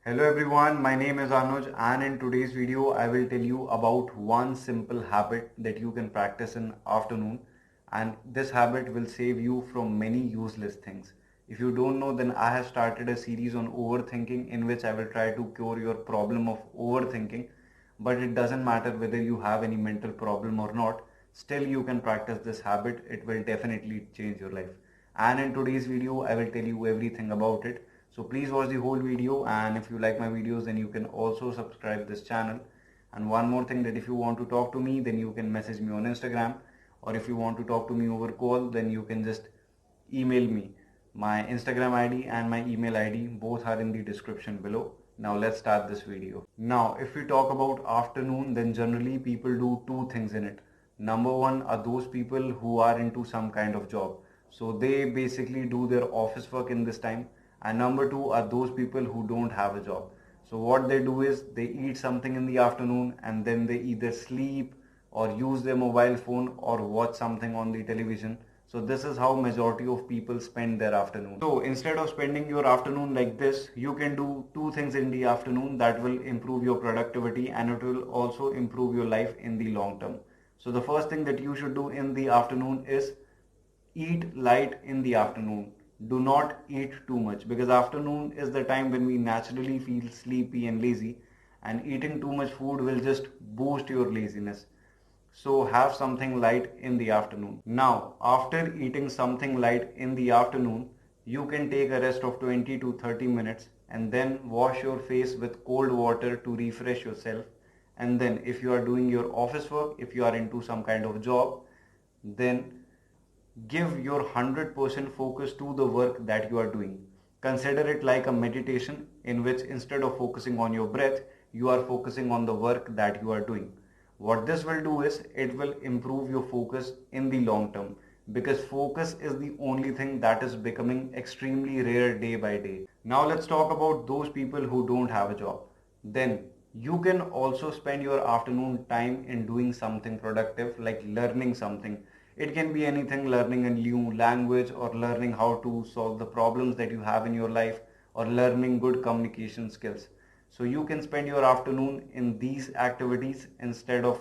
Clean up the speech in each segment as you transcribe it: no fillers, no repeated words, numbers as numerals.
Hello everyone, my name is Anuj and in today's video I will tell you about one simple habit that you can practice in afternoon, and this habit will save you from many useless things. If you don't know, then I have started a series on overthinking in which I will try to cure your problem of overthinking, but it doesn't matter whether you have any mental problem or not, still you can practice this habit. It will definitely change your life. And in today's video I will tell you everything about it. So please watch the whole video, and if you like my videos then you can also subscribe this channel. And one more thing, that if you want to talk to me then you can message me on Instagram, or if you want to talk to me over call then you can just email me. My Instagram ID and my email ID both are in the description below. Now let's start this video. Now if we talk about afternoon, then generally people do two things in it. Number one are those people who are into some kind of job. So they basically do their office work in this time. And number two are those people who don't have a job. So what they do is they eat something in the afternoon and then they either sleep or use their mobile phone or watch something on the television. So this is how majority of people spend their afternoon. So instead of spending your afternoon like this, you can do two things in the afternoon that will improve your productivity, and it will also improve your life in the long term. So the first thing that you should do in the afternoon is eat light in the afternoon. Do not eat too much, because afternoon is the time when we naturally feel sleepy and lazy, and eating too much food will just boost your laziness. So have something light in the afternoon. Now, after eating something light in the afternoon, you can take a rest of 20 to 30 minutes and then wash your face with cold water to refresh yourself. And then if you are doing your office work, if you are into some kind of job, then give your 100% focus to the work that you are doing. Consider it like a meditation in which instead of focusing on your breath, you are focusing on the work that you are doing. What this will do is it will improve your focus in the long term, because focus is the only thing that is becoming extremely rare day by day. Now let's talk about those people who don't have a job. Then you can also spend your afternoon time in doing something productive like learning something. It can be anything: learning a new language, or learning how to solve the problems that you have in your life, or learning good communication skills. So you can spend your afternoon in these activities instead of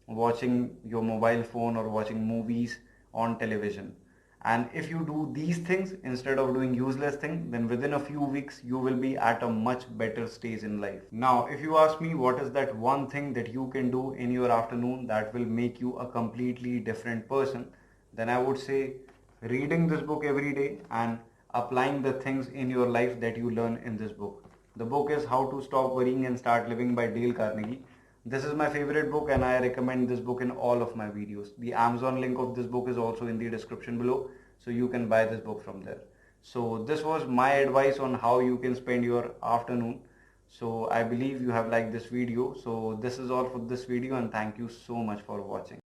watching your mobile phone or watching movies on television. And if you do these things instead of doing useless things, then within a few weeks you will be at a much better stage in life. Now if you ask me what is that one thing that you can do in your afternoon that will make you a completely different person, then I would say reading this book every day and applying the things in your life that you learn in this book. The book is How to Stop Worrying and Start Living by Dale Carnegie. This is my favorite book and I recommend this book in all of my videos. The Amazon link of this book is also in the description below, so you can buy this book from there. So this was my advice on how you can spend your afternoon. So I believe you have liked this video. So this is all for this video, and thank you so much for watching.